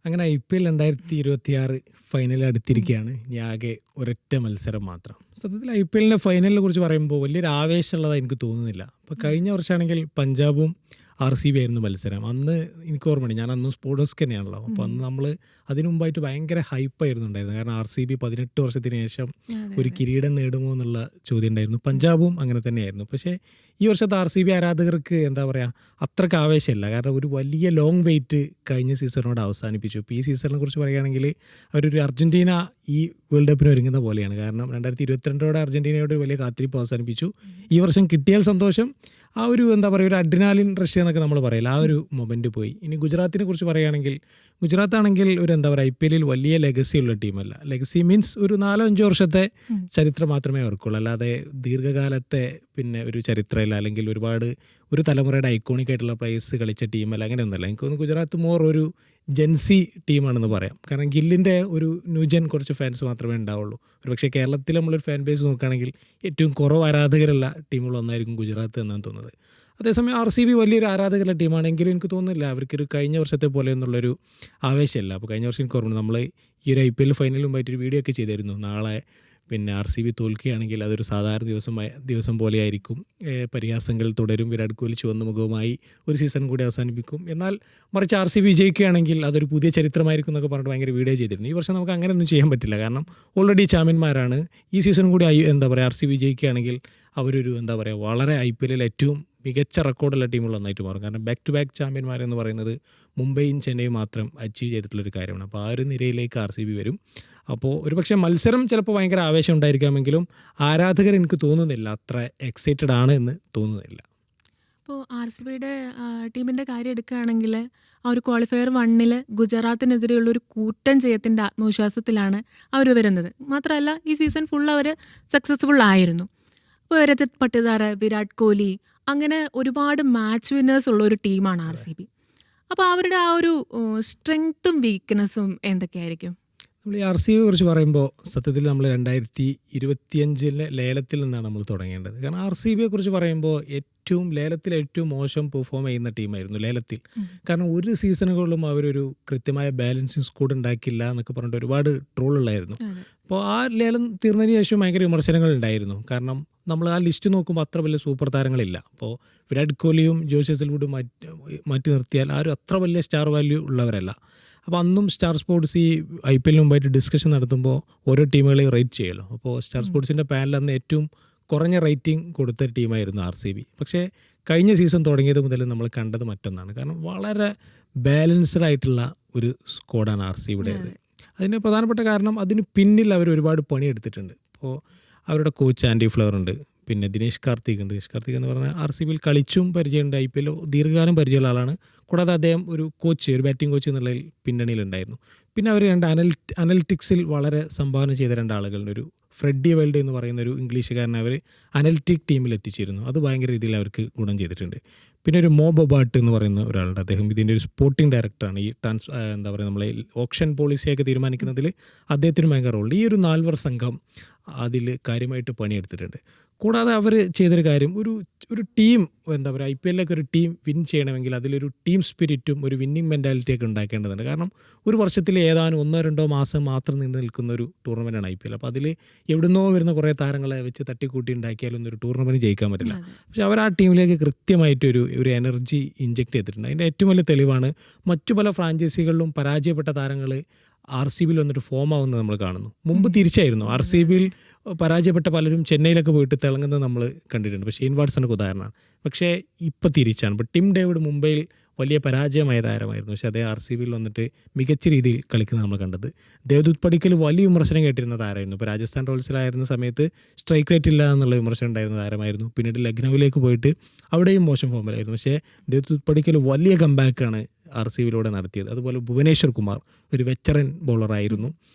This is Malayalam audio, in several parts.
അങ്ങനെ IPL 2026 ഫൈനൽ അടുത്തിരിക്കുകയാണ്. ഇനി ആകെ ഒരൊറ്റ മത്സരം മാത്രം. സത്യത്തിൽ IPLന്റെ ഫൈനലിനെ കുറിച്ച് പറയുമ്പോൾ വലിയൊരു ആവേശമുള്ളതായി എനിക്ക് തോന്നുന്നില്ല. അപ്പോൾ കഴിഞ്ഞ വർഷമാണെങ്കിൽ പഞ്ചാബും RCB ആയിരുന്നു മത്സരം. അന്ന് എനിക്ക് ഓർമ്മയുണ്ട്, ഞാൻ അന്ന് സ്പോർട്സ് ഡെസ്ക് തന്നെയാണല്ലോ. അപ്പോൾ അന്ന് നമ്മൾ അതിനു മുമ്പായിട്ട് ഭയങ്കര ഹൈപ്പായിരുന്നു ഉണ്ടായിരുന്നത്. കാരണം RCB 18 വർഷത്തിന് ശേഷം അതെ, ഒരു അതെ. കിരീടം നേടുമോ എന്നുള്ള ചോദ്യം ഉണ്ടായിരുന്നു. പഞ്ചാബും അങ്ങനെ തന്നെയായിരുന്നു. പക്ഷേ ഈ വർഷത്തെ RCB ആരാധകർക്ക് എന്താ പറയുക, അത്രയ്ക്ക് ആവേശമില്ല. കാരണം ഒരു വലിയ ലോങ് വെയിറ്റ് കഴിഞ്ഞ സീസണോട് അവസാനിപ്പിച്ചു. ഇപ്പോൾ ഈ സീസണിനെ കുറിച്ച് പറയുകയാണെങ്കിൽ അവരൊരു അർജൻറ്റീന ഈ വേൾഡ് കപ്പിന് ഒരുങ്ങുന്ന പോലെയാണ്. കാരണം 2022 അർജൻറ്റീനയോട് വലിയ കാത്തിരിപ്പ് അവസാനിപ്പിച്ചു. ഈ വർഷം കിട്ടിയാൽ സന്തോഷം. ആ ഒരു എന്താ പറയുക, ഒരു അഡ്രിനാലിൻ റഷ് എന്നൊക്കെ നമ്മൾ പറയില്ല, ആ ഒരു മൊമെൻറ്റ് പോയി. ഇനി ഗുജറാത്തിനെ കുറിച്ച് പറയുകയാണെങ്കിൽ, ഗുജറാത്താണെങ്കിൽ ഒരു എന്താ പറയുക, IPL വലിയ ലെഗസി ഉള്ള ടീമല്ല. ലെഗസി മീൻസ് ഒരു 4-5 വർഷത്തെ ഉം. ചരിത്രം മാത്രമേ അവർക്കുള്ളൂ. അല്ലാതെ ദീർഘകാലത്തെ പിന്നെ ഒരു ചരിത്രമില്ല, അല്ലെങ്കിൽ ഒരുപാട് ഒരു തലമുറയുടെ ഐക്കോണിക് ആയിട്ടുള്ള പ്ലേയേഴ്സ് കളിച്ച ടീമല്ല, അങ്ങനെയൊന്നുമല്ല. എനിക്ക് തോന്നുന്നു ഗുജറാത്ത് മോർ ഒരു ജെൻസി ടീമാണെന്ന് പറയാം. കാരണം ഗില്ലിൻ്റെ ഒരു ന്യൂജൻ കുറച്ച് ഫാൻസ് മാത്രമേ ഉണ്ടാവുള്ളൂ. ഒരു പക്ഷേ കേരളത്തിൽ നമ്മളൊരു ഫാൻ ബേസ് നോക്കുകയാണെങ്കിൽ ഏറ്റവും കുറവ് ആരാധകരുള്ള ടീമുകളൊന്നായിരിക്കും ഗുജറാത്ത് എന്നാണ് തോന്നുന്നത്. അതേസമയം RCB വലിയൊരു ആരാധകരുടെ ടീമാണെങ്കിലും എനിക്ക് തോന്നുന്നില്ല അവർക്കൊരു കഴിഞ്ഞ വർഷത്തെ പോലെ എന്നുള്ളൊരു ആവേശമല്ല. അപ്പോൾ കഴിഞ്ഞ വർഷം എനിക്ക് ഓർമ്മ, നമ്മൾ ഈ ഒരു IPL ഫൈനലിന് മുമ്പായിട്ട് ഒരു വീഡിയോ ഒക്കെ ചെയ്തിരുന്നു. നാളെ പിന്നെ RCB തോൽക്കുകയാണെങ്കിൽ അതൊരു സാധാരണ ദിവസം പോലെയായിരിക്കും. പരിഹാസങ്ങൾ തുടരും. വിരാട് കോഹ്ലി ചുവന്ന മുഖവുമായി ഒരു സീസൺ കൂടി അവസാനിപ്പിക്കും. എന്നാൽ മറിച്ച് RCB വിജയിക്കുകയാണെങ്കിൽ അതൊരു പുതിയ ചരിത്രമായിരിക്കും എന്നൊക്കെ പറഞ്ഞിട്ട് ഭയങ്കര വീഡിയോ ചെയ്തിരുന്നു. ഈ വർഷം നമുക്ക് അങ്ങനെയൊന്നും ചെയ്യാൻ പറ്റില്ല. കാരണം ഓൾറെഡി ചാമ്പ്യന്മാരാണ്. ഈ സീസൺ കൂടി എന്താ പറയുക, RCB വിജയിക്കുകയാണെങ്കിൽ അവരൊരു എന്താ പറയുക, വളരെ IPL ഏറ്റവും മികച്ച റെക്കോർഡുള്ള ടീമുകളൊന്നായിട്ട് മാറും. കാരണം ബാക്ക് ടു ബാക്ക് ചാമ്പ്യന്മാരെന്ന് പറയുന്നത് മുംബൈയും ചെന്നൈയും മാത്രം അച്ചീവ് ചെയ്തിട്ടുള്ളൊരു കാര്യമാണ്. അപ്പോൾ ആ ഒരു നിരയിലേക്ക് RCB വരും. അപ്പോൾ ഒരുപക്ഷെ മത്സരം ചിലപ്പോൾ ഭയങ്കര ആവേശം ഉണ്ടായിരിക്കാമെങ്കിലും ആരാധകർ എനിക്ക് തോന്നുന്നില്ല അത്ര എക്സൈറ്റഡ് ആണ് എന്ന് തോന്നുന്നില്ല. ഇപ്പോൾ RCBയുടെ ടീമിൻ്റെ കാര്യം എടുക്കുകയാണെങ്കിൽ ആ ഒരു ക്വാളിഫയർ 1 ഗുജറാത്തിനെതിരെയുള്ള ഒരു കൂറ്റൻ ജയത്തിൻ്റെ ആത്മവിശ്വാസത്തിലാണ് അവർ വരുന്നത്. മാത്രമല്ല ഈ സീസൺ ഫുൾ അവർ സക്സസ്ഫുൾ ആയിരുന്നു. ഇപ്പോൾ രജത് പട്ടിദാർ, വിരാട് കോഹ്ലി, അങ്ങനെ ഒരുപാട് മാച്ച് വിന്നേഴ്സ് ഉള്ള ഒരു ടീമാണ് RCB. അപ്പോൾ അവരുടെ ആ ഒരു സ്ട്രെങ്ത്തും വീക്ക്നെസ്സും എന്തൊക്കെയായിരിക്കും? നമ്മൾ ഈ RCB കുറിച്ച് പറയുമ്പോൾ സത്യത്തിൽ നമ്മൾ 2025 ലേലത്തിൽ നിന്നാണ് നമ്മൾ തുടങ്ങേണ്ടത്. കാരണം RCBയെ കുറിച്ച് പറയുമ്പോൾ ലേലത്തിൽ ഏറ്റവും മോശം പെർഫോം ചെയ്യുന്ന ടീമായിരുന്നു ലേലത്തിൽ. കാരണം ഒരു സീസണുകളിലും അവരൊരു കൃത്യമായ ബാലൻസിങ് സ്ക്വാഡ് ഉണ്ടാക്കില്ല എന്നൊക്കെ പറഞ്ഞിട്ട് ഒരുപാട് ട്രോളുള്ളായിരുന്നു. അതെ. അപ്പോൾ ആ ലേലം തീർന്നതിന് ശേഷം ഭയങ്കര വിമർശനങ്ങൾ ഉണ്ടായിരുന്നു. കാരണം നമ്മൾ ആ ലിസ്റ്റ് നോക്കുമ്പോൾ അത്ര വലിയ സൂപ്പർ താരങ്ങളില്ല. അപ്പോൾ വിരാട് കോഹ്ലിയും ജോസ് ഹേസൽവുഡും മാറ്റി നിർത്തിയാൽ ആരും അത്ര വലിയ സ്റ്റാർ വാല്യൂ ഉള്ളവരല്ല. അപ്പോൾ അന്നും സ്റ്റാർ സ്പോർട്സ് ഈ IPL മുമ്പായിട്ട് ഡിസ്കഷൻ നടത്തുമ്പോൾ ഓരോ ടീമുകളെയും റേറ്റ് ചെയ്യുമല്ലോ. അപ്പോൾ സ്റ്റാർ സ്പോർട്സിൻ്റെ പാനൽ അന്ന് ഏറ്റവും കുറഞ്ഞ റേറ്റിംഗ് കൊടുത്ത ടീമായിരുന്നു RCB. പക്ഷേ കഴിഞ്ഞ സീസൺ തുടങ്ങിയത് മുതൽ നമ്മൾ കണ്ടത് മറ്റൊന്നാണ്. കാരണം വളരെ ബാലൻസ്ഡ് ആയിട്ടുള്ള ഒരു സ്ക്വാഡാണ് RCBയുടേത്. അതിന് പ്രധാനപ്പെട്ട കാരണം അതിന് പിന്നിൽ അവർ ഒരുപാട് പണിയെടുത്തിട്ടുണ്ട്. ഇപ്പോൾ അവരുടെ കോച്ച് ആൻഡി ഫ്ലവർ ഉണ്ട്, പിന്നെ ദിനേശ് കാർത്തിക് ഉണ്ട്. ദിനേശ് കാർത്തിക് എന്ന് പറഞ്ഞാൽ RCBയിൽ കളിച്ചും പരിചയമുണ്ട്, IPL ദീർഘകാലം പരിചയമുള്ള ആളാണ്. കൂടാതെ അദ്ദേഹം ഒരു ബാറ്റിംഗ് കോച്ച് എന്നുള്ളതിൽ പിന്നണിയിലുണ്ടായിരുന്നു. പിന്നെ അവർ അനലിറ്റിക്സിൽ വളരെ സംഭാവന ചെയ്ത 2 ആളുകളുണ്ട്. ഒരു ഫ്രെഡി വെൽഡ് എന്ന് പറയുന്ന ഒരു ഇംഗ്ലീഷുകാരനെ അവർ അനലിറ്റിക് ടീമിൽ എത്തിച്ചിരുന്നു. അത് ഭയങ്കര രീതിയിൽ അവർക്ക് ഗുണം ചെയ്തിട്ടുണ്ട്. പിന്നെ ഒരു മോ ബൊബാട്ട് എന്ന് പറയുന്ന ഒരാളുണ്ട്. അദ്ദേഹം ഇതിൻ്റെ ഒരു സ്പോർട്ടിംഗ് ഡയറക്ടറാണ്. ഈ എന്താ പറയുക, നമ്മളെ ഓപ്ഷൻ പോളിസിയൊക്കെ തീരുമാനിക്കുന്നതിൽ അദ്ദേഹത്തിന് ഭയങ്കര റോൾ. ഈ ഒരു 4 സംഘം അതിൽ കാര്യമായിട്ട് പണിയെടുത്തിട്ടുണ്ട്. കൂടാതെ അവർ ചെയ്തൊരു കാര്യം, ഒരു ടീം എന്താ പറയുക, IPLിലൊക്കെ ഒരു ടീം വിൻ ചെയ്യണമെങ്കിൽ അതിലൊരു ടീം സ്പിരിറ്റും ഒരു വിന്നിങ് മെൻറ്റാലിറ്റിയൊക്കെ ഉണ്ടാക്കേണ്ടതുണ്ട്. കാരണം ഒരു വർഷത്തിൽ ഏതാനും 1-2 മാസം മാത്രം നീണ്ടു നിൽക്കുന്ന ഒരു ടൂർണമെൻറ്റാണ് IPL. അപ്പോൾ അതിൽ എവിടുന്നോ വരുന്ന കുറേ താരങ്ങളെ വെച്ച് തട്ടിക്കൂട്ടി ഉണ്ടാക്കിയാലൊന്നും ഒരു ടൂർണമെൻറ്റ് ജയിക്കാൻ പറ്റില്ല. പക്ഷെ അവർ ആ ടീമിലേക്ക് കൃത്യമായിട്ടൊരു എനർജി ഇഞ്ചെക്ട് ചെയ്തിട്ടുണ്ട്. അതിൻ്റെ ഏറ്റവും വലിയ തെളിവാണ് മറ്റു പല ഫ്രാഞ്ചൈസികളിലും പരാജയപ്പെട്ട താരങ്ങൾ RCBയിൽ വന്നിട്ട് ഫോം ആവുന്നത് നമ്മൾ കാണുന്നു. മുമ്പ് തിരിച്ചായിരുന്നു. RCBയിൽ പരാജയപ്പെട്ട പലരും ചെന്നൈയിലൊക്കെ പോയിട്ട് തിളങ്ങുന്നത് നമ്മൾ കണ്ടിട്ടുണ്ട്. പക്ഷേ ഷെയ്ൻ വാട്സണൊക്കെ ഉദാഹരണമാണ്. പക്ഷേ ഇപ്പോൾ തിരിച്ചാണ്. ഇപ്പോൾ ടിം ഡേവിഡ് മുംബൈയിൽ വലിയ പരാജയമായ താരമായിരുന്നു. പക്ഷേ അതേ RCBയിൽ വന്നിട്ട് മികച്ച രീതിയിൽ കളിക്കുന്നത് നമ്മൾ കണ്ടത്. ദേവ്ദൂത് പടിക്കൽ വലിയ വിമർശനം കേട്ടിരുന്ന താരമായിരുന്നു. ഇപ്പോൾ രാജസ്ഥാൻ റോയൽസിലായിരുന്ന സമയത്ത് സ്ട്രൈക്ക് റേറ്റ് ഇല്ല എന്നുള്ള വിമർശനം ഉണ്ടായിരുന്ന താരമായിരുന്നു. പിന്നീട് ലക്നൌവിലേക്ക് പോയിട്ട് അവിടെയും മോശം ഫോമിലായിരുന്നു. പക്ഷേ ദേവ്ദൂത് പടിക്കൽ വലിയ കംബാക്കാണ് RCBയിലൂടെ നടത്തിയത്. അതുപോലെ ഭുവനേശ്വർ കുമാർ ഒരു വെറ്ററൻ ബോളറായിരുന്നു.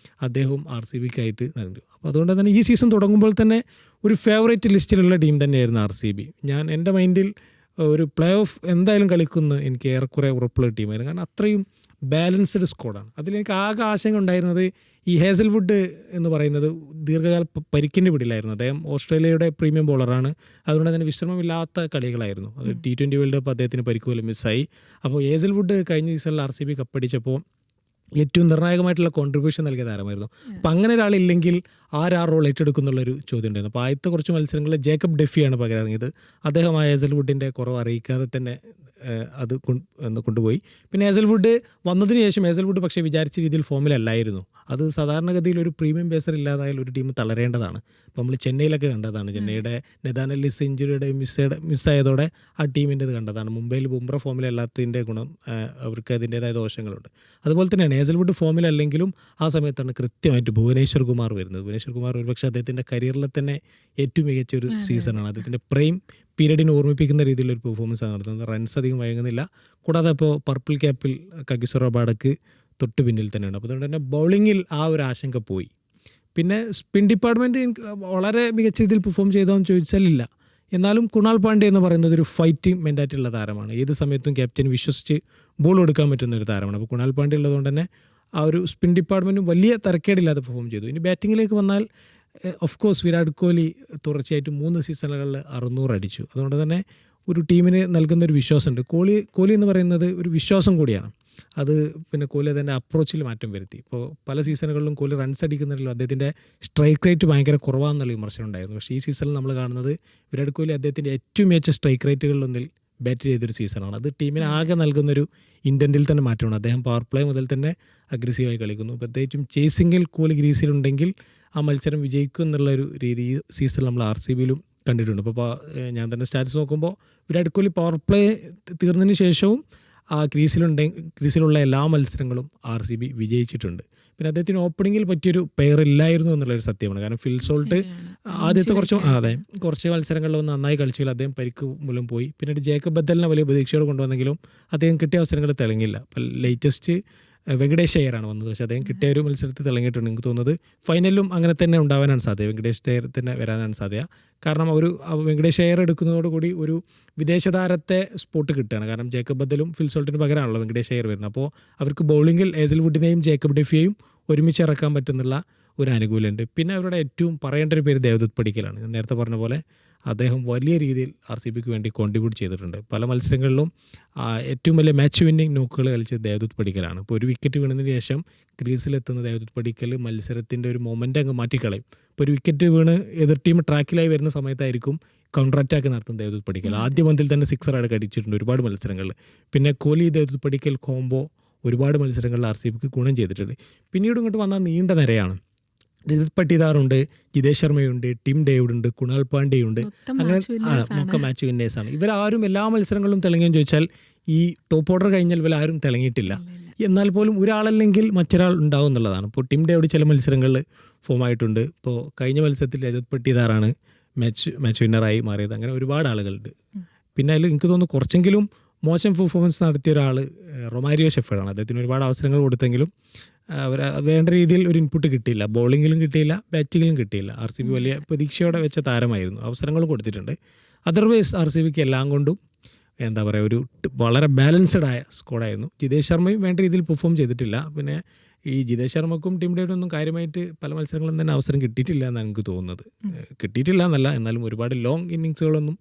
അദ്ദേഹവും RCBക്കായിട്ട് നൽകി. അപ്പോൾ അതുകൊണ്ട് തന്നെ ഈ സീസൺ തുടങ്ങുമ്പോൾ തന്നെ ഒരു ഫേവറേറ്റ് ലിസ്റ്റിലുള്ള ടീം തന്നെയായിരുന്നു RCB. എൻ്റെ മൈൻഡിൽ ഒരു പ്ലേ ഓഫ് എന്തായാലും കളിക്കുന്ന എനിക്ക് ഏറെക്കുറെ ഉറപ്പുള്ള ടീമായിരുന്നു. കാരണം അത്രയും ബാലൻസ്ഡ് സ്ക്വാഡാണ്. അതിലെനിക്ക് ആകെ ആശങ്ക ഉണ്ടായിരുന്നത് ഈ ഹേസൽവുഡ് എന്ന് പറയുന്നത് ദീർഘകാല പരിക്കിൻ്റെ പിടിയിലായിരുന്നു. അദ്ദേഹം ഓസ്ട്രേലിയയുടെ പ്രീമിയം ബോളറാണ്. അതുകൊണ്ട് തന്നെ വിശ്രമമില്ലാത്ത കളികളായിരുന്നു. അത് T20 വേൾഡ് കപ്പ് അദ്ദേഹത്തിന് പരിക്ക് പോലും മിസ്സായി. അപ്പോൾ ഹേസൽവുഡ് കഴിഞ്ഞ സീസണിൽ RCB കപ്പടിച്ചപ്പോൾ ഏറ്റവും നിർണായകമായിട്ടുള്ള കോൺട്രിബ്യൂഷൻ നൽകിയ താരമായിരുന്നു. അപ്പം അങ്ങനെ ഒരാളില്ലെങ്കിൽ ആരാ റോൾ ഏറ്റെടുക്കുന്നുള്ളൊരു ചോദ്യം ഉണ്ടായിരുന്നു. അപ്പോൾ ആദ്യത്തെ കുറച്ച് മത്സരങ്ങളിൽ ജേക്കബ് ഡെഫിയാണ് പകരമിറങ്ങിയത്. അദ്ദേഹം ഹേസൽവുഡിൻ്റെ കുറവ് അറിയിക്കാതെ തന്നെ അത് കൊണ്ടുപോയി. പിന്നെ ഹേസൽവുഡ് വന്നതിന് ശേഷം ഹേസൽവുഡ് പക്ഷേ വിചാരിച്ച രീതിയിൽ ഫോമിലല്ലായിരുന്നു. അത് സാധാരണഗതിയിൽ ഒരു പ്രീമിയം പേസർ ഇല്ലാതായാൽ ഒരു ടീം തളരേണ്ടതാണ്. അപ്പോൾ നമ്മൾ ചെന്നൈയിലൊക്കെ കണ്ടതാണ്. ചെന്നൈയുടെ നെതാൻ എല്ലിസ് ഇഞ്ചുറിയുടെ മിസ്സായതോടെ ആ ടീമിൻ്റെത് കണ്ടതാണ്. മുംബൈയിൽ ബുംറ ഫോമിലല്ലാത്തതിൻ്റെ ഗുണം അവർക്ക് അതിൻ്റേതായ ദോഷങ്ങളുണ്ട്. അതുപോലെ തന്നെയാണ് ഹേസൽവുഡ് ഫോമിലല്ലെങ്കിലും ആ സമയത്താണ് കൃത്യമായിട്ട് ഭുവനേശ്വർ കുമാർ വരുന്നത്. ഭുവനേശ്വർ കുമാർ ഒരുപക്ഷെ അദ്ദേഹത്തിൻ്റെ കരിയറിലെ തന്നെ ഏറ്റവും മികച്ച ഒരു സീസണാണ്. അദ്ദേഹത്തിൻ്റെ പ്രൈം പീരീഡിനെ ഓർമ്മിപ്പിക്കുന്ന രീതിയിലൊരു പെർഫോമൻസ് ആണ് നടത്തുന്നത്. റൺസ് അധികം വഴങ്ങുന്നില്ല. കൂടാതെ ഇപ്പോൾ പർപ്പിൾ ക്യാപ്പിൽ കഗിസോ റബാഡക്ക് തൊട്ട് പിന്നിൽ തന്നെയുണ്ട്. അപ്പോൾ അതുകൊണ്ട് തന്നെ ബൗളിങ്ങിൽ ആ ഒരു ആശങ്ക പോയി. പിന്നെ സ്പിൻ ഡിപ്പാർട്ട്മെൻറ്റ് വളരെ മികച്ച രീതിയിൽ പെർഫോം ചെയ്തോന്ന് ചോദിച്ചാൽ ഇല്ല. എന്നാലും കുണാൽ പാണ്ഡ്യ എന്ന് പറയുന്നത് ഒരു ഫൈറ്റിംഗ് മെൻറ്റാലിറ്റി ഉള്ള താരമാണ്. ഏത് സമയത്തും ക്യാപ്റ്റൻ വിശ്വസിച്ച് ബോൾ കൊടുക്കാൻ പറ്റുന്ന ഒരു താരമാണ്. അപ്പോൾ കുണാൽ പാണ്ഡ്യ ഉള്ളതുകൊണ്ട് തന്നെ ആ ഒരു സ്പിൻ ഡിപ്പാർട്ട്മെൻറ്റും വലിയ തരക്കേടില്ലാതെ പെർഫോം ചെയ്തു. ഇനി ബാറ്റിങ്ങിലേക്ക് വന്നാൽ ഓഫ് കോഴ്സ് വിരാട് കോഹ്ലി തുടർച്ചയായിട്ട് 3 സീസണുകളിൽ 600 അടിച്ചു. അതുകൊണ്ട് തന്നെ ഒരു ടീമിന് നൽകുന്നൊരു വിശ്വാസമുണ്ട്. കോഹ്ലി എന്ന് പറയുന്നത് ഒരു വിശ്വാസം കൂടിയാണ്. അത് പിന്നെ കോഹ്ലി അതിൻ്റെ അപ്രോച്ചിൽ മാറ്റം വരുത്തി. ഇപ്പോൾ പല സീസണുകളിലും കോഹ്ലി റൺസ് അടിക്കുന്നില്ല, അദ്ദേഹത്തിൻ്റെ സ്ട്രൈക്ക് റേറ്റ് ഭയങ്കര കുറവാണെന്നുള്ള വിമർശനം ഉണ്ടായിരുന്നു. പക്ഷേ ഈ സീസണിൽ നമ്മൾ കാണുന്നത് വിരാട് കോഹ്ലി അദ്ദേഹത്തിൻ്റെ ഏറ്റവും മികച്ച സ്ട്രൈക്ക് റേറ്റുകളിലൊന്നിൽ ബാറ്റ് ചെയ്തൊരു സീസണാണ്. അത് ടീമിന് ആകെ നൽകുന്നൊരു ഇൻറ്റൻറ്റിൽ തന്നെ മാറ്റമാണ്. അദ്ദേഹം പവർ പ്ലേ മുതൽ തന്നെ അഗ്രസീവായി കളിക്കുന്നു. പ്രത്യേകിച്ചും ചേസിങ്ങിൽ കോഹ്ലി ഗ്രീസിലുണ്ടെങ്കിൽ ആ മത്സരം വിജയിക്കും എന്നുള്ളൊരു രീതി ഈ സീസണിൽ നമ്മൾ RCBയിലും കണ്ടിട്ടുണ്ട്. അപ്പോൾ ഞാൻ തന്നെ സ്റ്റാറ്റസ് നോക്കുമ്പോൾ വിരാട് കോഹ്ലി പവർ പ്ലേ തീർന്നതിന് ശേഷവും ആ ക്രീസിലുള്ള എല്ലാ മത്സരങ്ങളും RCB വിജയിച്ചിട്ടുണ്ട്. പിന്നെ അദ്ദേഹത്തിന് ഓപ്പണിങ്ങിൽ പറ്റിയൊരു പെയർ ഇല്ലായിരുന്നു എന്നുള്ളൊരു സത്യമാണ്. കാരണം ഫിൽ സോൾട്ട് ആദ്യത്തെ കുറച്ച് മത്സരങ്ങളിൽ നന്നായി കളിച്ചെങ്കിൽ അദ്ദേഹം പരിക്ക് മൂലം പോയി. പിന്നീട് ജേക്കബ് ബദലിനെ വലിയ പ്രതീക്ഷയോട് കൊണ്ടുവന്നെങ്കിലും അദ്ദേഹം കിട്ടിയ അവസരങ്ങൾ തിളങ്ങില്ല. അപ്പോൾ ലേറ്റസ്റ്റ് വെങ്കടേഷ് അയ്യറാണ് വന്നത്. പക്ഷേ അദ്ദേഹം കിട്ടിയ ഒരു മത്സരത്തിൽ തിളങ്ങിയിട്ടുണ്ട്. എനിക്ക് തോന്നുന്നത് ഫൈനലിലും അങ്ങനെ തന്നെ ഉണ്ടാവാനാണ് സാധ്യത. വെങ്കടേഷ് അയ്യർ തന്നെ വരാനാണ് സാധ്യത. കാരണം വെങ്കടേഷ് അയ്യർ എടുക്കുന്നതോടുകൂടി ഒരു വിദേശ താരത്തെ സ്പോട്ട് കിട്ടുകയാണ്. കാരണം ജേക്കബ് ബദലും ഫിൽ സോൾട്ടിന് പകരമാണല്ലോ വെങ്കടേഷ് അയ്യർ വരുന്നത്. അപ്പോൾ അവർക്ക് ബൗളിങ്ങിൽ ഹേസൽവുഡിനെയും ജേക്കബ് ഡെഫിയെയും ഒരുമിച്ച് ഇറക്കാൻ പറ്റുന്നുള്ള ഒരു ആനുകൂല്യമുണ്ട്. പിന്നെ അവരുടെ ഏറ്റവും പറയേണ്ട ഒരു പേര് ദേവദത്ത് പടിക്കലാണ്. ഞാൻ നേരത്തെ പറഞ്ഞ പോലെ അദ്ദേഹം വലിയ രീതിയിൽ RCBക്ക് വേണ്ടി കോൺട്രിബ്യൂട്ട് ചെയ്തിട്ടുണ്ട്. പല മത്സരങ്ങളിലും ഏറ്റവും വലിയ മാച്ച് വിന്നിങ് നോക്കുകൾ കളിച്ചത് ദേവദത്ത് പടിക്കലാണ്. ഇപ്പോൾ ഒരു വിക്കറ്റ് വീണതിന് ശേഷം ക്രീസിലെത്തുന്ന ദേവദത്ത് പടിക്കൽ മത്സരത്തിൻ്റെ ഒരു മൊമെൻ്റ് അങ്ങ് മാറ്റിക്കളയും. ഇപ്പോൾ ഒരു വിക്കറ്റ് വീണ് എതിർ ടീം ട്രാക്കിലായി വരുന്ന സമയത്തായിരിക്കും കൗണ്ടർ അറ്റാക്ക് നടത്തുന്ന ദേവദത്ത് പടിക്കൽ. ആദ്യ പന്തിൽ തന്നെ 6 അടിച്ചിട്ടുണ്ട് ഒരുപാട് മത്സരങ്ങളിൽ. പിന്നെ കോഹ്ലി ദേവദത്ത് പടിക്കൽ കോംബോ ഒരുപാട് മത്സരങ്ങളിൽ RCBക്ക് ഗുണം ചെയ്തിട്ടുണ്ട്. പിന്നീട് ഇങ്ങോട്ട് വന്നാൽ നീണ്ട നിരയാണ്. രജത് പട്ടിദാറുണ്ട്, ജിതേഷ് ശർമ്മയുണ്ട്, ടിം ഡേവിഡുണ്ട്, കുണാൽ പാണ്ഡ്യയുണ്ട്. അങ്ങനെ ഒക്കെ മാച്ച് വിന്നേഴ്സാണ്. ഇവരാരും എല്ലാ മത്സരങ്ങളിലും തിളങ്ങിയെന്ന് ചോദിച്ചാൽ ഈ ടോപ്പ് ഓർഡർ കഴിഞ്ഞാൽ ഇവരാരും തിളങ്ങിയിട്ടില്ല. എന്നാൽ പോലും ഒരാളല്ലെങ്കിൽ മറ്റൊരാൾ ഉണ്ടാവും എന്നുള്ളതാണ്. ഇപ്പോൾ ടിം ഡേവിഡ് ചില മത്സരങ്ങളിൽ ഫോമായിട്ടുണ്ട്. ഇപ്പോൾ കഴിഞ്ഞ മത്സരത്തിൽ രജത് പട്ടിദാറാണ് മാച്ച് വിന്നറായി മാറിയത്. അങ്ങനെ ഒരുപാട് ആളുകളുണ്ട്. പിന്നെ അതിൽ എനിക്ക് തോന്നുന്നു കുറച്ചെങ്കിലും മോശം പെർഫോമൻസ് നടത്തിയ ഒരാൾ റൊമാരിയോ ഷെഫേർഡാണ്. അദ്ദേഹത്തിന് ഒരുപാട് അവസരങ്ങൾ കൊടുത്തെങ്കിലും വേണ്ട രീതിയിൽ ഒരു ഇൻപുട്ട് കിട്ടിയില്ല. ബൗളിങ്ങിലും കിട്ടിയില്ല, ബാറ്റിങ്ങിലും കിട്ടിയില്ല. RCB വലിയ പ്രതീക്ഷയോടെ വെച്ച താരമായിരുന്നു. അവസരങ്ങളും കൊടുത്തിട്ടുണ്ട്. അതർവൈസ് RCBക്ക് എല്ലാം കൊണ്ടും എന്താ പറയുക ഒരു വളരെ ബാലൻസ്ഡ് ആയ സ്ക്വാഡായിരുന്നു. ജിതേഷ് ശർമ്മയും വേണ്ട രീതിയിൽ പെർഫോം ചെയ്തിട്ടില്ല. പിന്നെ ഈ ജിതേഷ് ശർമ്മക്കും ടീം ഡേവിഡൊന്നും കാര്യമായിട്ട് പല മത്സരങ്ങളും തന്നെ അവസരം കിട്ടിയിട്ടില്ല എന്നാണ് എനിക്ക് തോന്നുന്നത്. കിട്ടിയിട്ടില്ല എന്നല്ല, എന്നാലും ഒരുപാട് ലോങ് ഇന്നിങ്സുകളൊന്നും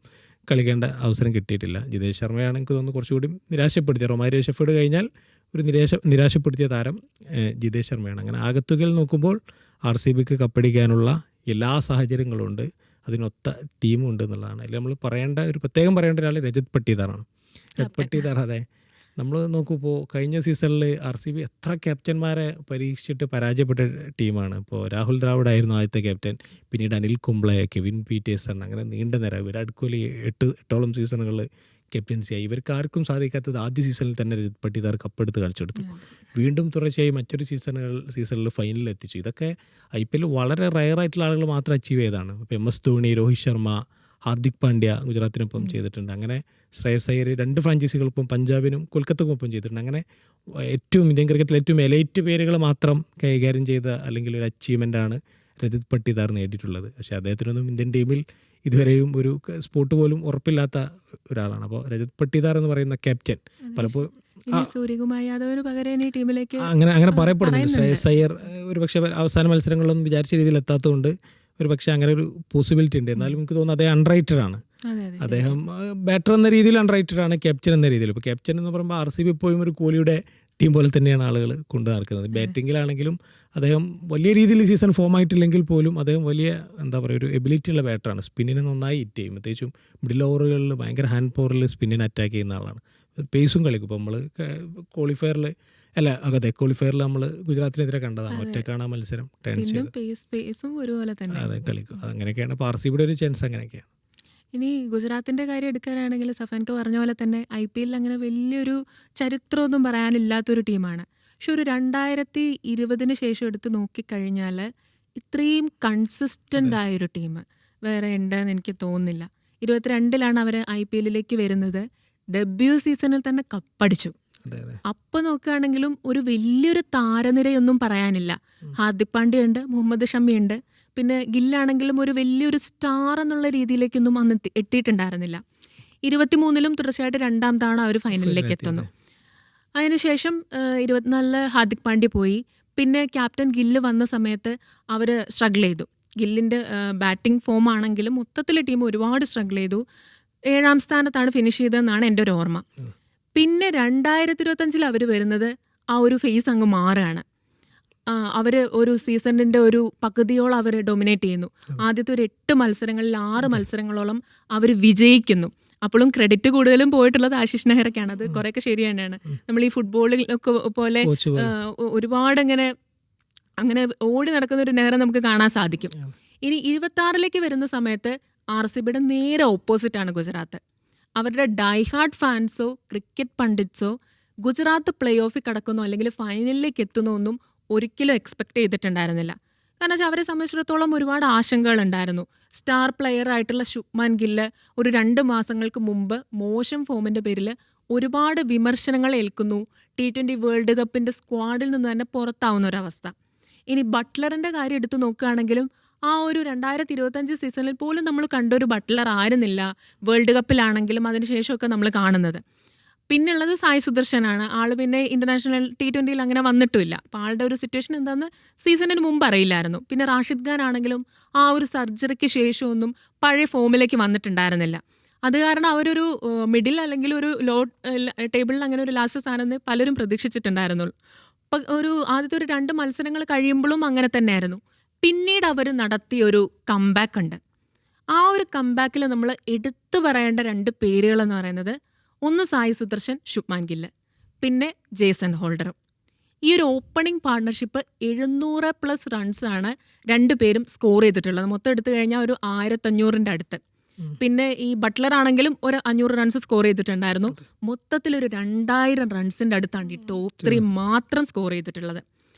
കളിക്കേണ്ട അവസരം കിട്ടിയിട്ടില്ല. ജിതേഷ് ശർമ്മയാണ് എനിക്ക് തോന്നുന്നു കുറച്ചുകൂടി നിരാശപ്പെടുത്തിയ. റൊമാരിയോ ഷെഫേർഡ് കഴിഞ്ഞാൽ ഒരു നിരാശപ്പെടുത്തിയ താരം ജിതേഷ് ശർമ്മയാണ്. അങ്ങനെ ആകത്തുകയിൽ നോക്കുമ്പോൾ RCBക്ക് കപ്പടിക്കാനുള്ള എല്ലാ സാഹചര്യങ്ങളും ഉണ്ട്, അതിനൊത്ത ടീമും ഉണ്ട് എന്നുള്ളതാണ്. അതിൽ നമ്മൾ പ്രത്യേകം പറയേണ്ട ഒരാൾ രജത് പട്ടിദാറാണ്. രജത് പട്ടിദാർ അതെ നമ്മൾ നോക്കുമ്പോൾ കഴിഞ്ഞ സീസണിൽ RCB എത്ര ക്യാപ്റ്റന്മാരെ പരീക്ഷിച്ചിട്ട് പരാജയപ്പെട്ട ടീമാണ്. ഇപ്പോൾ രാഹുൽ ദ്രാവിഡ് ആയിരുന്നു ആദ്യത്തെ ക്യാപ്റ്റൻ, പിന്നീട് അനിൽ കുംബ്ലെ, കെവിൻ പീറ്റേഴ്സൺ, അങ്ങനെ നീണ്ട നിര. വിരാട് കോഹ്ലി 8 സീസണുകളിൽ ക്യാപ്റ്റൻസിയായി. ഇവർക്ക് ആർക്കും സാധിക്കാത്തത് ആദ്യ സീസണിൽ തന്നെ രജത് പട്ടിദാർ കപ്പെടുത്ത് കളിച്ചെടുത്തു. വീണ്ടും തുടർച്ചയായി മറ്റൊരു സീസണിൽ ഫൈനലിൽ എത്തിച്ചു. ഇതൊക്കെ IPL വളരെ റയറായിട്ടുള്ള ആളുകൾ മാത്രം അച്ചീവ് ചെയ്തതാണ്. ഇപ്പോൾ MS ധോണി, രോഹിത് ശർമ്മ, ഹാർദിക് പാണ്ഡ്യ ഗുജറാത്തിനൊപ്പം ചെയ്തിട്ടുണ്ട്. അങ്ങനെ ശ്രേയസ് അയ്യർ 2 ഫ്രാഞ്ചൈസികൾക്കും പഞ്ചാബിനും കൊൽക്കത്തക്കൊപ്പം ചെയ്തിട്ടുണ്ട്. അങ്ങനെ ഇന്ത്യൻ ക്രിക്കറ്റിൽ ഏറ്റവും എലൈറ്റ് പേരുകൾ മാത്രം കൈകാര്യം ചെയ്ത അല്ലെങ്കിൽ ഒരു അച്ചീവ്മെൻ്റാണ് രജത് പട്ടിദാർ നേടിയിട്ടുള്ളത്. പക്ഷേ അദ്ദേഹത്തിനൊന്നും ഇന്ത്യൻ ടീമിൽ ഇതുവരെയും ഒരു സ്പോട്ട് പോലും ഉറപ്പില്ലാത്ത ഒരാളാണ്. അപ്പോൾ രജത് പട്ടിദാർ എന്ന് പറയുന്ന ക്യാപ്റ്റൻ പലപ്പോഴും സൂര്യകുമാർ യാദവിന് പകരം ഈ ടീമിലേക്ക് അങ്ങനെ പറയപ്പെടുന്നുണ്ട്. ശ്രേയസ് അയ്യർ ഒരു പക്ഷേ അവസാന മത്സരങ്ങളിലൊന്നും വിചാരിച്ച രീതിയിൽ എത്താത്തതുകൊണ്ട് ഒരു പക്ഷേ അങ്ങനെ ഒരു പോസിബിലിറ്റി ഉണ്ട്. എന്നാലും എനിക്ക് തോന്നുന്നു അദ്ദേഹം അൺറൈറ്റഡ് ആണ്. അദ്ദേഹം ബാറ്റർ എന്ന രീതിയിൽ അൺറൈറ്റഡ് ആണ്, ക്യാപ്റ്റൻ എന്ന രീതിയിൽ. ഇപ്പോൾ ക്യാപ്റ്റൻ എന്ന് പറയുമ്പോൾ RCB എപ്പോഴും ഒരു കോഹ്ലിയുടെ ടീം പോലെ തന്നെയാണ് ആളുകൾ കൊണ്ടു നടക്കുന്നത്. ബാറ്റിങ്ങിലാണെങ്കിലും അദ്ദേഹം വലിയ രീതിയിൽ സീസൺ ഫോം ആയിട്ടില്ലെങ്കിൽ പോലും അദ്ദേഹം വലിയ എന്താ പറയുക ഒരു എബിലിറ്റി ഉള്ള ബാറ്ററാണ്. സ്പിന്നിനെ നന്നായി ഹിറ്റ് ചെയ്യും. പ്രത്യേകിച്ചും മിഡിൽ ഓവറുകളിൽ ഭയങ്കര ഹാൻഡ് പവറിൽ സ്പിന്നിനെ അറ്റാക്ക് ചെയ്യുന്ന ആളാണ്. പേസും കളിക്കും. ഇപ്പോൾ നമ്മൾ ക്വാളിഫയറിൽ ക്വാളിഫയറിൽ നമ്മൾ ഗുജറാത്തിനെതിരെ കണ്ടതാണ്. ഒറ്റക്കാണ് മത്സരം ടേൺ ചെയ്ത് അതെ കളിക്കും. അങ്ങനെയൊക്കെയാണ്. അപ്പോൾ RCBയുടെ ഒരു ചാൻസ് അങ്ങനെയൊക്കെയാണ്. ഇനി ഗുജറാത്തിൻ്റെ കാര്യം എടുക്കാനാണെങ്കിൽ സഫാൻക്ക് പറഞ്ഞ പോലെ തന്നെ IPL അങ്ങനെ വലിയൊരു ചരിത്രമൊന്നും പറയാനില്ലാത്തൊരു ടീമാണ്. പക്ഷെ ഒരു 2020 ശേഷം എടുത്ത് നോക്കിക്കഴിഞ്ഞാൽ ഇത്രയും കൺസിസ്റ്റൻ്റ് ആയൊരു ടീം വേറെ ഉണ്ടെന്ന് എനിക്ക് തോന്നുന്നില്ല. 22 അവർ IPLിലേക്ക് വരുന്നത്. ഡെബ്യൂ സീസണിൽ തന്നെ കപ്പടിച്ചു. അപ്പോൾ നോക്കുകയാണെങ്കിലും ഒരു വലിയൊരു താരനിരയൊന്നും പറയാനില്ല. ഹാർദിക് പാണ്ഡ്യ ഉണ്ട്, മുഹമ്മദ് ഷമി ഉണ്ട്, പിന്നെ ഗില്ലാണെങ്കിലും ഒരു വലിയൊരു സ്റ്റാർ എന്നുള്ള രീതിയിലേക്കൊന്നും അന്ന് എത്തിയിട്ടുണ്ടായിരുന്നില്ല. 23 തുടർച്ചയായിട്ട് 2ാം തവണ അവർ ഫൈനലിലേക്ക് എത്തുന്നു. അതിനുശേഷം 24 ഹാർദിക് പാണ്ഡ്യ പോയി. പിന്നെ ക്യാപ്റ്റൻ ഗില്ല് വന്ന സമയത്ത് അവർ സ്ട്രഗിൾ ചെയ്തു. ഗില്ലിൻ്റെ ബാറ്റിംഗ് ഫോം ആണെങ്കിലും മൊത്തത്തിൽ ടീം ഒരുപാട് സ്ട്രഗിൾ ചെയ്തു. 7ാം സ്ഥാനത്താണ് ഫിനിഷ് ചെയ്തതെന്നാണ് എൻ്റെ ഒരു ഓർമ്മ. പിന്നെ 2025 അവർ വരുന്നത് ആ ഒരു ഫേസ് അങ്ങ് മാറുകയാണ്. അവർ ഒരു സീസണിൻ്റെ ഒരു പകുതിയോളം അവർ ഡൊമിനേറ്റ് ചെയ്യുന്നു. ആദ്യത്തെ ഒരു 8 മത്സരങ്ങളിൽ 6 മത്സരങ്ങളോളം അവർ വിജയിക്കുന്നു. അപ്പോഴും ക്രെഡിറ്റ് കൂടുതലും പോയിട്ടുള്ളത് ആശിഷ് നെഹ്റയ്ക്കാണ്. അത് കുറേയൊക്കെ ശരി തന്നെയാണ്. നമ്മൾ ഈ ഫുട്ബോളിലൊക്കെ പോലെ ഒരുപാട് അങ്ങനെ ഓടി നടക്കുന്ന ഒരു നെഹ്റ നമുക്ക് കാണാൻ സാധിക്കും. ഇനി 26ലേക്ക് വരുന്ന സമയത്ത് RCBയുടെ നേരെ ഓപ്പോസിറ്റാണ് ഗുജറാത്ത്. അവരുടെ ഡൈഹാർഡ് ഫാൻസോ ക്രിക്കറ്റ് പണ്ഡിറ്റ്സോ ഗുജറാത്ത് പ്ലേ ഓഫിൽ കടക്കുന്നോ അല്ലെങ്കിൽ ഫൈനലിലേക്ക് എത്തുന്നോ ഒന്നും ഒരിക്കലും എക്സ്പെക്ട് ചെയ്തിട്ടുണ്ടായിരുന്നില്ല. കാരണം വെച്ചാൽ അവരെ സംബന്ധിച്ചിടത്തോളം ഒരുപാട് ആശങ്കകളുണ്ടായിരുന്നു. സ്റ്റാർ പ്ലെയർ ആയിട്ടുള്ള ശുഭ്മാൻ ഗില്ല് ഒരു 2 മാസങ്ങൾക്ക് മുമ്പ് മോശം ഫോമിൻ്റെ പേരിൽ ഒരുപാട് വിമർശനങ്ങൾ ഏൽക്കുന്നു. T20 വേൾഡ് കപ്പിൻ്റെ സ്ക്വാഡിൽ നിന്ന് തന്നെ പുറത്താവുന്ന ഒരവസ്ഥ. ഇനി ബട്ട്ലറിൻ്റെ കാര്യം എടുത്തു നോക്കുകയാണെങ്കിലും ആ ഒരു 2025 സീസണിൽ പോലും നമ്മൾ കണ്ടൊരു ബട്ട്ലർ ആയിരുന്നില്ല വേൾഡ് കപ്പിലാണെങ്കിലും അതിനുശേഷമൊക്കെ നമ്മൾ കാണുന്നത്. പിന്നുള്ളത് സായ് സുദർശനാണ്. ആൾ പിന്നെ ഇൻ്റർനാഷണൽ T20 അങ്ങനെ വന്നിട്ടുമില്ല. അപ്പോൾ ആളുടെ ഒരു സിറ്റുവേഷൻ എന്താണെന്ന് സീസണിന് മുമ്പ് അറിയില്ലായിരുന്നു. പിന്നെ റാഷിദ് ഖാൻ ആണെങ്കിലും ആ ഒരു സർജറിക്ക് ശേഷമൊന്നും പഴയ ഫോമിലേക്ക് വന്നിട്ടുണ്ടായിരുന്നില്ല. അത് കാരണം അവരൊരു മിഡിൽ അല്ലെങ്കിൽ ഒരു ലോ ടേബിളിൽ അങ്ങനെ ഒരു ലാസ്റ്റ് സ്ഥാനം പലരും പ്രതീക്ഷിച്ചിട്ടുണ്ടായിരുന്നുള്ളൂ. അപ്പം ഒരു ആദ്യത്തെ ഒരു 2 മത്സരങ്ങൾ കഴിയുമ്പോഴും അങ്ങനെ തന്നെയായിരുന്നു. പിന്നീട് അവർ നടത്തിയൊരു കംബാക്ക് ഉണ്ട്. ആ ഒരു കംബാക്കിൽ നമ്മൾ എടുത്തു പറയേണ്ട 2 പേരുകളെന്ന് പറയുന്നത് ഒന്ന് സായി സുദർശൻ, ശുഭ്മാൻ ഗില്ല്, പിന്നെ ജേസൺ ഹോൾഡറും. ഈ ഒരു ഓപ്പണിംഗ് പാർട്ണർഷിപ്പ് 700+ റൺസാണ് 2 പേരും സ്കോർ ചെയ്തിട്ടുള്ളത്. മൊത്തം എടുത്തു കഴിഞ്ഞാൽ ഒരു 1500-ൻ്റെ അടുത്ത്. പിന്നെ ഈ ബട്ട്ലർ ആണെങ്കിലും ഒരു 500 റൺസ് സ്കോർ ചെയ്തിട്ടുണ്ടായിരുന്നു. മൊത്തത്തിലൊരു 2000 റൺസിൻ്റെ അടുത്താണ് ഈ ടോപ്പ് 3 മാത്രം സ്കോർ ചെയ്തിട്ടുള്ളത്.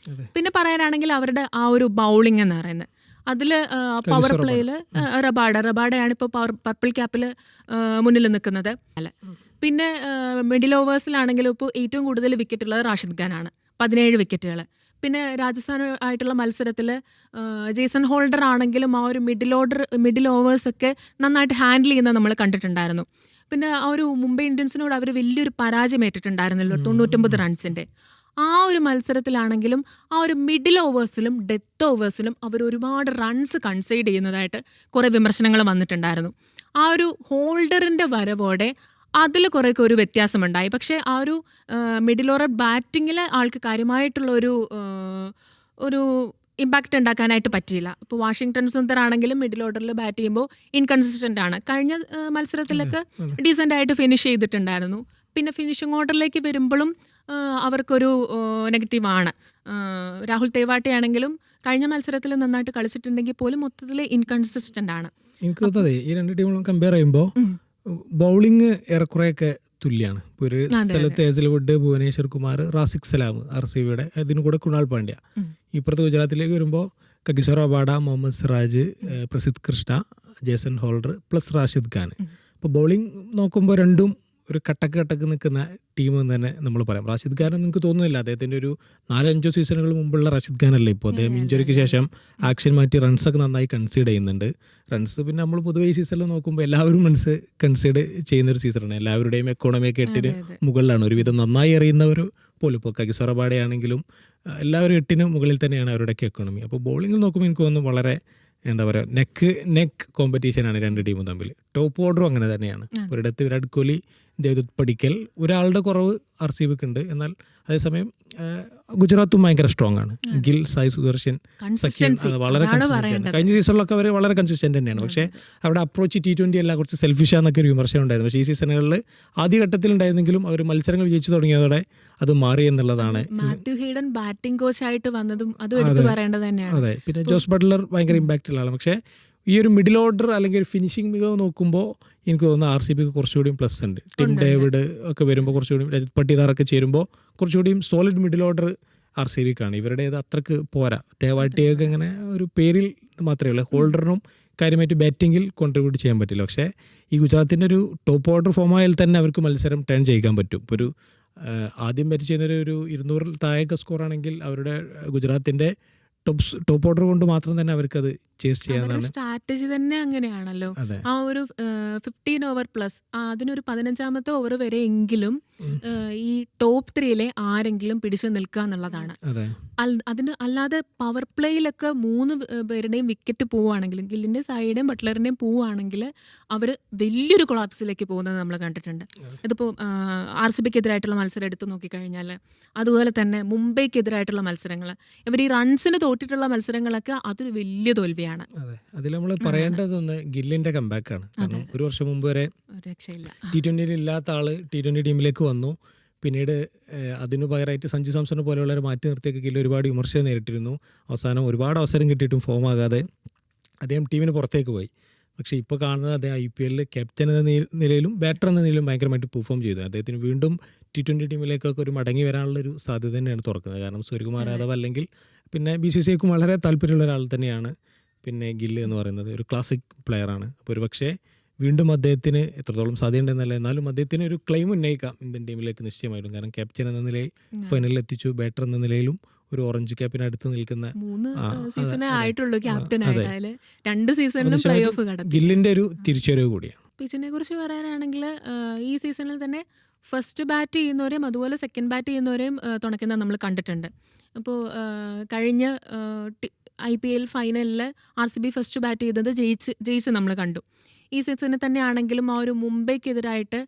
പിന്നെ പറയാനാണെങ്കിൽ അവരുടെ ആ ഒരു ബൗളിംഗ് എന്ന് പറയുന്നത് അതിൽ പവർ പ്ലേയിൽ റബാഡയാണ് ഇപ്പോൾ പർപ്പിൾ ക്യാപ്പിൽ മുന്നിൽ നിൽക്കുന്നത്. അല്ല, പിന്നെ മിഡിൽ ഓവേഴ്സിലാണെങ്കിലും ഇപ്പോൾ ഏറ്റവും കൂടുതൽ വിക്കറ്റ് ഉള്ളത് റാഷിദ് ഖാനാണ്, 17 വിക്കറ്റുകൾ. പിന്നെ രാജസ്ഥാൻ ആയിട്ടുള്ള മത്സരത്തിൽ ജേസൺ ഹോൾഡർ ആണെങ്കിലും ആ ഒരു മിഡിൽ ഓവേഴ്സൊക്കെ നന്നായിട്ട് ഹാൻഡിൽ ചെയ്യുന്നത് നമ്മൾ കണ്ടിട്ടുണ്ടായിരുന്നു. പിന്നെ ആ ഒരു മുംബൈ ഇന്ത്യൻസിനോട് അവർ വലിയൊരു പരാജയം ഏറ്റിട്ടുണ്ടായിരുന്നല്ലോ 99 റൺസിൻ്റെ. ആ ഒരു മത്സരത്തിലാണെങ്കിലും ആ ഒരു മിഡിൽ ഓവേഴ്സിലും ഡെത്ത് ഓവേഴ്സിലും അവർ ഒരുപാട് റൺസ് കൺസൈഡ് ചെയ്യുന്നതായിട്ട് കുറേ വിമർശനങ്ങൾ വന്നിട്ടുണ്ടായിരുന്നു. ആ ഒരു ഹോൾഡറിൻ്റെ വരവോടെ അതിൽ കുറേയൊക്കെ ഒരു വ്യത്യാസമുണ്ടായി. പക്ഷേ ആ ഒരു മിഡിൽ ഓവർ ബാറ്റിങ്ങിൽ ആൾക്ക് കാര്യമായിട്ടുള്ള ഒരു ഇമ്പാക്റ്റ് ഉണ്ടാക്കാനായിട്ട് പറ്റിയില്ല. ഇപ്പോൾ വാഷിങ്ടൺ സുന്ദർ ആണെങ്കിലും മിഡിൽ ഓർഡറിൽ ബാറ്റ് ചെയ്യുമ്പോൾ ഇൻകൺസിസ്റ്റൻ്റ് ആണ്. കഴിഞ്ഞ മത്സരത്തിലൊക്കെ ഡീസൻ്റ് ആയിട്ട് ഫിനിഷ് ചെയ്തിട്ടുണ്ടായിരുന്നു. പിന്നെ ഫിനിഷിംഗ് ഓർഡറിലേക്ക് വരുമ്പോഴും അവർക്കൊരു നെഗറ്റീവാണ്. രാഹുൽ തേവാട്ടി ആണെങ്കിലും കഴിഞ്ഞ മത്സരത്തിൽ നന്നായിട്ട് കളിച്ചിട്ടുണ്ടെങ്കിൽ പോലും മൊത്തത്തിൽ ഇൻകൺസിസ്റ്റൻ്റ് ആണ്. എനിക്ക് തോന്നുന്നത് ഈ 2 ടീമുകളും കമ്പയർ ചെയ്യുമ്പോൾ ബൗളിംഗ് ഏറെക്കുറെയൊക്കെ തുല്യമാണ്. ഇപ്പോൾ ഒരു സ്ഥലത്ത് ഹേസൽവുഡ്, ഭുവനേശ്വർ കുമാർ, റാസിഖ് സലാം RCBയുടെ, അതിന് കൂടെ കൃണാൽ പാണ്ഡ്യ. ഇപ്പുറത്ത് ഗുജറാത്തിലേക്ക് വരുമ്പോൾ Kagiso Rabada, Mohammed Siraj, Prasidh Krishna, Jason Holder plus Rashid Khan. അപ്പോൾ ബൗളിംഗ് നോക്കുമ്പോൾ രണ്ടും ഒരു കട്ടക്ക് നിൽക്കുന്ന ടീം എന്ന് തന്നെ നമ്മൾ പറയാം. റാഷിദ് ഖാൻ നിങ്ങൾക്ക് തോന്നുന്നില്ല അദ്ദേഹത്തിൻ്റെ ഒരു 4-5 സീസണുകൾ മുമ്പുള്ള റാഷിദ് ഖാൻ അല്ല ഇപ്പോൾ. അദ്ദേഹം ഇഞ്ചുറിക്ക് ശേഷം ആക്ഷൻ മാറ്റി റൺസൊക്കെ നന്നായി കൺസീഡ് ചെയ്യുന്നുണ്ട്. റൺസ് പിന്നെ നമ്മൾ പൊതുവെ ഈ സീസണിൽ നോക്കുമ്പോൾ എല്ലാവരും റൺസ് കൺസീഡ് ചെയ്യുന്നൊരു സീസണാണ്. എല്ലാവരുടെയും എക്കോണമിയൊക്കെ 8-ന് മുകളിലാണ്. ഒരുവിധം നന്നായി അറിയുന്നവർ പോലും ഇപ്പോൾ കഗിസോർ റബാഡ ആണെങ്കിലും എല്ലാവരും 8-ന് മുകളിൽ തന്നെയാണ് അവരുടെയൊക്കെ എക്കോണമി. അപ്പോൾ ബൗളിങ്ങിൽ നോക്കുമ്പോൾ എനിക്ക് തോന്നുന്നു വളരെ എന്താ പറയുക നെക്ക് കോമ്പറ്റീഷനാണ് 2 ടീമും തമ്മിൽ. ടോപ്പ് ഓർഡറും അങ്ങനെ തന്നെയാണ്. ഒരിടത്ത് വിരാട് കോഹ്ലി ദേവദത്ത് പടിക്കൽ, ഒരാളുടെ കുറവ് RCBക്ക് ഉണ്ട്. എന്നാൽ അതേസമയം ഗുജറാത്തും ഭയങ്കര സ്ട്രോങ് ആണ്. ഗിൽ, സായി സുദർശൻ, സഖ്യം വളരെ കൺസിസ്റ്റന്റ്. കഴിഞ്ഞ സീസണിലൊക്കെ അവർ വളരെ കൺസിസ്റ്റന്റ് തന്നെയാണ്. പക്ഷേ അവരുടെ അപ്രോച്ച് T20 അല്ല, കുറച്ച് സെൽഫിഷാന്നൊക്കെ ഒരു വിമർശനം ഉണ്ടായിരുന്നു. പക്ഷേ ഈ സീസണുകളിൽ ആദ്യഘട്ടത്തിലുണ്ടായിരുന്നെങ്കിലും അവർ മത്സരങ്ങൾ വിജയിച്ചു തുടങ്ങിയതോടെ അത് മാറി എന്നുള്ളതാണ്. മാത്യു ഹീഡൻ ബാറ്റിംഗ് കോച്ചായിട്ട് വന്നതും അതും എടുത്തു പറയേണ്ടത് തന്നെയാണ്. അതെ, പിന്നെ ജോസ് ബട്ട്ലർ ഭയങ്കര ഇമ്പാക്റ്റ് ഉള്ള ആളാണ്. പക്ഷേ ഈ ഒരു മിഡിൽ ഓർഡർ അല്ലെങ്കിൽ ഒരു ഫിനിഷിംഗ് മികവ് നോക്കുമ്പോൾ എനിക്ക് തോന്നുന്നു RCBക്ക് കുറച്ചുകൂടിയും പ്ലസ് ഉണ്ട്. ടിം ഡേവിഡ് ഒക്കെ വരുമ്പോൾ കുറച്ചുകൂടിയും, രജത് പട്ടിദാറൊക്കെ ചേരുമ്പോൾ കുറച്ചുകൂടിയും സോളിഡ് മിഡിൽ ഓർഡർ RCBക്കാണ്. ഇവരുടേത് അത്രക്ക് പോരാ. തേവാട്ടിയൊക്കെ ഇങ്ങനെ ഒരു പേരിൽ മാത്രമേ ഉള്ളൂ. ഹോൾഡറിനും കാര്യമായിട്ട് ബാറ്റിങ്ങിൽ കോൺട്രിബ്യൂട്ട് ചെയ്യാൻ പറ്റില്ല. പക്ഷേ ഈ ഗുജറാത്തിൻ്റെ ഒരു ടോപ്പ് ഓർഡർ ഫോമായാൽ തന്നെ അവർക്ക് മത്സരം ടേൺ ചെയ്യിക്കാൻ പറ്റും. ഇപ്പോൾ ഒരു ആദ്യം ബാറ്റ് ചെയ്യുന്നൊരു 200 താഴേക്ക് സ്കോറാണെങ്കിൽ അവരുടെ ഗുജറാത്തിൻ്റെ ടോപ്പ് ഓർഡർ കൊണ്ട് മാത്രം തന്നെ അവർക്കത് ചേസ് ചെയ്യാനാണ് സ്ട്രാറ്റജി തന്നെ. അങ്ങനെയാണല്ലോ ആ ഒരു 15 ഓവർ പ്ലസ് അതിനൊരു 15ാമത്തെ ഓവർ വരെ എങ്കിലും ഈ ടോപ്പ് 3-ലെ ആരെങ്കിലും പിടിച്ചു നിൽക്കുക എന്നുള്ളതാണ്. അതിന് അല്ലാതെ പവർ പ്ലേയിലൊക്കെ 3 പേരുടെയും വിക്കറ്റ് പോവുകയാണെങ്കിലും, ഗില്ലിന്റെ സായിയുടെയും ബട്ട്ലറിന്റെയും പോവുകയാണെങ്കിൽ അവർ വലിയൊരു കൊളാപ്സിലേക്ക് പോകുന്നത് നമ്മൾ കണ്ടിട്ടുണ്ട്. ഇതിപ്പോൾ RCBക്കെതിരായിട്ടുള്ള മത്സരം എടുത്തു നോക്കിക്കഴിഞ്ഞാൽ, അതുപോലെ തന്നെ മുംബൈക്കെതിരായിട്ടുള്ള മത്സരങ്ങൾ, ഇവർ ഈ റൺസിന് തോറ്റിട്ടുള്ള മത്സരങ്ങളൊക്കെ അതൊരു വലിയ തോൽവിയാണ്. അതെ, അതിൽ നമ്മൾ പറയേണ്ടതൊന്ന് ഗില്ലിന്റെ കംബാക്കാണ്. കാരണം ഒരു വർഷം മുമ്പ് വരെ T20 ഇല്ലാത്ത ആള് T20 ടീമിലേക്ക് വന്നു. പിന്നീട് അതിനു പകരമായിട്ട് സഞ്ജു സാംസണിനെ പോലെയുള്ളവരെ മാറ്റി നിർത്തിയൊക്കെ ഗില്ല് ഒരുപാട് വിമർശനം നേരിട്ടിരുന്നു. അവസാനം ഒരുപാട് അവസരം കിട്ടിയിട്ടും ഫോം ആകാതെ അദ്ദേഹം ടീമിന് പുറത്തേക്ക് പോയി. പക്ഷേ ഇപ്പോൾ കാണുന്നത് അദ്ദേഹം IPL ക്യാപ്റ്റൻ എന്ന നിലയിലും ബാറ്റർ എന്ന നിലയിലും ഭയങ്കരമായിട്ട് പെർഫോം ചെയ്തു. അദ്ദേഹത്തിന് വീണ്ടും T20 ടീമിലേക്കൊക്കെ ഒരു മടങ്ങി വരാനുള്ളൊരു സാധ്യത തന്നെയാണ് തുറക്കുന്നത്. കാരണം സൂര്യകുമാർ യാദവ് അല്ലെങ്കിൽ പിന്നെ BCCIക്കും വളരെ താല്പര്യമുള്ള ഒരാൾ തന്നെയാണ്. പിന്നെ ഗില്ല് എന്ന് പറയുന്നത് ഒരു ക്ലാസിക് പ്ലെയറാണ്. അപ്പോൾ ഒരു പക്ഷേ വീണ്ടും അദ്ദേഹത്തിന് എത്രത്തോളം സാധ്യതയുണ്ടെന്നല്ല, എന്നാലും അദ്ദേഹത്തിന് ഒരു ക്ലെയിം ഉന്നയിക്കാം ഇന്ത്യൻ ടീമിലേക്ക് നിശ്ചയമായിട്ടും. കാരണം ക്യാപ്റ്റൻ എന്ന നിലയിൽ ഫൈനലിൽ എത്തിച്ചു, ബാറ്റർ എന്ന നിലയിലും ഒരു ഓറഞ്ച് ക്യാപ്പിന് അടുത്ത് നിൽക്കുന്ന ഗില്ലിന്റെ ഒരു തിരിച്ചുവരവ് കൂടിയാണ്. പിച്ചിനെ കുറിച്ച് പറയാനാണെങ്കിൽ ഈ സീസണിൽ തന്നെ ഫസ്റ്റ് ബാറ്റ് ചെയ്യുന്നവരെയും അതുപോലെ സെക്കൻഡ് ബാറ്റ് ചെയ്യുന്നവരെയും തുണയ്ക്കുന്നത് നമ്മൾ കണ്ടിട്ടുണ്ട്. അപ്പോൾ കഴിഞ്ഞ IPL ഫൈനലിൽ RCB ഫസ്റ്റ് ബാറ്റ് ചെയ്തത് ജയിച്ച് നമ്മൾ കണ്ടു. ഈ സീസണിൽ തന്നെ ആണെങ്കിലും ആ ഒരു മുംബൈക്കെതിരായിട്ട്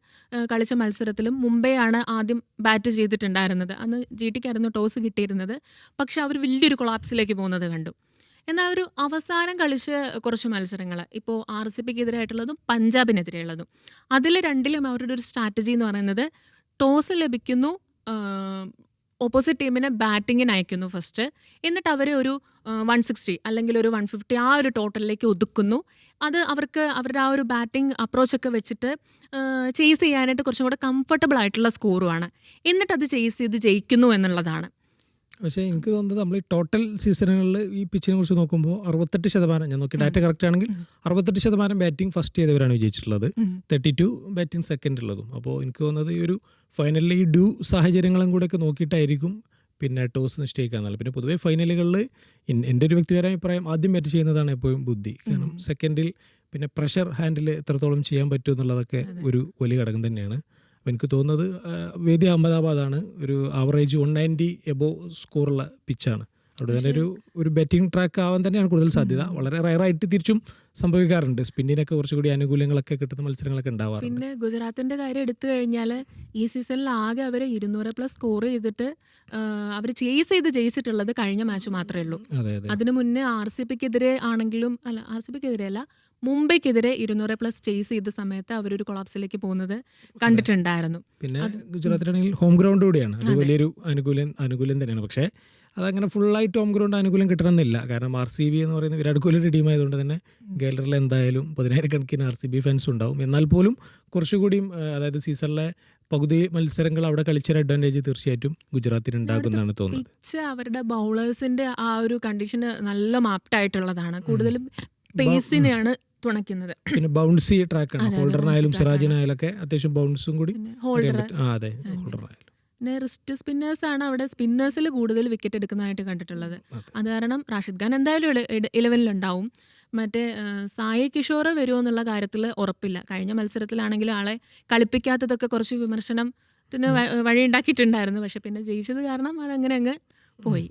കളിച്ച മത്സരത്തിലും മുംബൈയാണ് ആദ്യം ബാറ്റ് ചെയ്തിട്ടുണ്ടായിരുന്നത്. അന്ന് GTക്കായിരുന്നു ടോസ് കിട്ടിയിരുന്നത്. പക്ഷെ അവർ വലിയൊരു കൊളാപ്സിലേക്ക് പോകുന്നത് കണ്ടു. എന്നാൽ ഒരു അവസാനം കളിച്ച കുറച്ച് മത്സരങ്ങൾ, ഇപ്പോൾ RCBക്കെതിരായിട്ടുള്ളതും പഞ്ചാബിനെതിരെയുള്ളതും, അതിൽ രണ്ടിലും അവരുടെ ഒരു സ്ട്രാറ്റജി എന്ന് പറയുന്നത് ടോസ് ലഭിക്കുന്നു, ഓപ്പോസിറ്റ് ടീമിനെ ബാറ്റിങ്ങിന് അയക്കുന്നു ഫസ്റ്റ്, എന്നിട്ട് അവരെ ഒരു 160 അല്ലെങ്കിൽ ഒരു 150 ആ ഒരു ടോട്ടലിലേക്ക് ഒതുക്കുന്നു. അത് അവർക്ക് അവരുടെ ആ ഒരു ബാറ്റിംഗ് അപ്രോച്ചൊക്കെ വെച്ചിട്ട് ചേസ് ചെയ്യാനായിട്ട് കുറച്ചും കൂടെ കംഫർട്ടബിൾ ആയിട്ടുള്ള സ്കോറുമാണ്. എന്നിട്ട് അത് ചേസ് ചെയ്ത് ജയിക്കുന്നു എന്നുള്ളതാണ്. പക്ഷേ എനിക്ക് തോന്നുന്നത് നമ്മൾ ഈ ടോട്ടൽ സീസണുകളിൽ ഈ പിച്ചിനെ കുറിച്ച് നോക്കുമ്പോൾ 68%, ഞാൻ നോക്കി ഡാറ്റ കറക്റ്റ് ആണെങ്കിൽ 68% ബാറ്റിംഗ് ഫസ്റ്റ് ചെയ്തവരാണ് വിജയിച്ചിട്ടുള്ളത്, 32 ബാറ്റിംഗ് സെക്കൻഡ് ഉള്ളതും. അപ്പോൾ എനിക്ക് തോന്നുന്നത് ഈ ഒരു ഫൈനലിൽ ഈ സാഹചര്യങ്ങളും കൂടെയൊക്കെ നോക്കിയിട്ടായിരിക്കും പിന്നെ ടോസ് നിശ്ചയിക്കാന്നുള്ളത്. പിന്നെ പൊതുവേ ഫൈനലുകളിൽ എൻ്റെ ഒരു വ്യക്തിപരമായ അഭിപ്രായം ആദ്യം ബാറ്റ് ചെയ്യുന്നതാണ് എപ്പോഴും ബുദ്ധി. കാരണം സെക്കൻഡിൽ പിന്നെ പ്രഷർ ഹാൻഡിൽ എത്രത്തോളം ചെയ്യാൻ പറ്റും എന്നുള്ളതൊക്കെ ഒരു വലിയ ഘടകം തന്നെയാണ്. അപ്പോൾ എനിക്ക് തോന്നുന്നത് വേദി അഹമ്മദാബാദാണ് ഒരു ആവറേജ് 190 എബോവ് സ്കോറുള്ള പിച്ചാണ്. അവിടെ തന്നെ ഒരു ബാറ്റിംഗ് ട്രാക്ക് ആവാൻ തന്നെയാണ് കൂടുതൽ സാധ്യത. വളരെ റയറായിട്ട് തിരിച്ചും സംഭവിക്കാറുണ്ട്. സ്പിന്നിനൊക്കെ കുറച്ചുകൂടി ആനുകൂല്യങ്ങളൊക്കെ കിട്ടുന്ന മത്സരങ്ങളൊക്കെ ഉണ്ടാവാറുണ്ട്. പിന്നെ ഗുജറാത്തിൻ്റെ കാര്യം എടുത്തു കഴിഞ്ഞാൽ ഈ സീസണിൽ ആകെ അവർ 200+ സ്കോർ ചെയ്തിട്ട് അവർ ചേസ് ചെയ്ത് ജയിച്ചിട്ടുള്ളത് കഴിഞ്ഞ മാച്ച് മാത്രമേ ഉള്ളൂ. അതിനു മുന്നേ RCBക്കെതിരെ ആണെങ്കിലും RCBക്കെതിരെ അല്ല, മുംബൈക്കെതിരെ 200+ ചേസ് ചെയ്ത സമയത്ത് അവരൊരു കൊളാപ്സിലേക്ക് പോകുന്നത് കണ്ടിട്ടുണ്ടായിരുന്നു. പിന്നെ ഗുജറാത്തിലാണെങ്കിൽ ഹോം ഗ്രൗണ്ട് കൂടിയാണ്, അത് വലിയൊരു ആനുകൂല്യം തന്നെയാണ്. പക്ഷേ അതങ്ങനെ ഫുള്ളായിട്ട് ഹോം ഗ്രൗണ്ട് ആനുകൂല്യം കിട്ടണമെന്നില്ല. കാരണം RCB എന്ന് പറയുന്ന വിരാട് കോഹ്ലിയുടെ ടീമായതുകൊണ്ട് തന്നെ ഗാലറിയിൽ എന്തായാലും 10,000 കണക്കിന് RCB ഫാൻസ് ഉണ്ടാവും. എന്നാൽ പോലും കുറച്ചുകൂടിയും അതായത് സീസണിലെ പകുതി മത്സരങ്ങൾ അവിടെ കളിച്ചൊരു അഡ്വാൻറ്റേജ് തീർച്ചയായിട്ടും ഗുജറാത്തിന് ഉണ്ടാകുമെന്നാണ് തോന്നുന്നത്. പിച്ച് അവരുടെ ബൗളേഴ്സിന്റെ ആ ഒരു കണ്ടീഷന് നല്ല മാപ്റ്റായിട്ടുള്ളതാണ്. കൂടുതലും പേസിനെയാണ് തുണയ്ക്കുന്നത്. പിന്നെ ബൗൺസി ട്രാക്കാണ്, ഹോൾഡറിനായാലും സിറാജിനായാലും ഒക്കെ അത്യാവശ്യം ബൗൺസും കൂടി. അതെ, ഹോൾഡറിനായാലും പിന്നെ റിസ്റ്റ് സ്പിന്നേഴ്സാണ് അവിടെ സ്പിന്നേഴ്സിൽ കൂടുതൽ വിക്കറ്റ് എടുക്കുന്നതായിട്ട് കണ്ടിട്ടുള്ളത്. അത് കാരണം റാഷിദ് ഖാൻ എന്തായാലും 11-ലുണ്ടാവും. മറ്റേ സായി കിഷോർ വരുമോ എന്നുള്ള കാര്യത്തിൽ ഉറപ്പില്ല. കഴിഞ്ഞ മത്സരത്തിലാണെങ്കിലും ആളെ കളിപ്പിക്കാത്തതൊക്കെ കുറച്ച് വിമർശനത്തിന് വഴിയുണ്ടാക്കിയിട്ടുണ്ടായിരുന്നു. പക്ഷെ പിന്നെ ജയിച്ചത് കാരണം അതങ്ങനെ അങ്ങ് പോയി.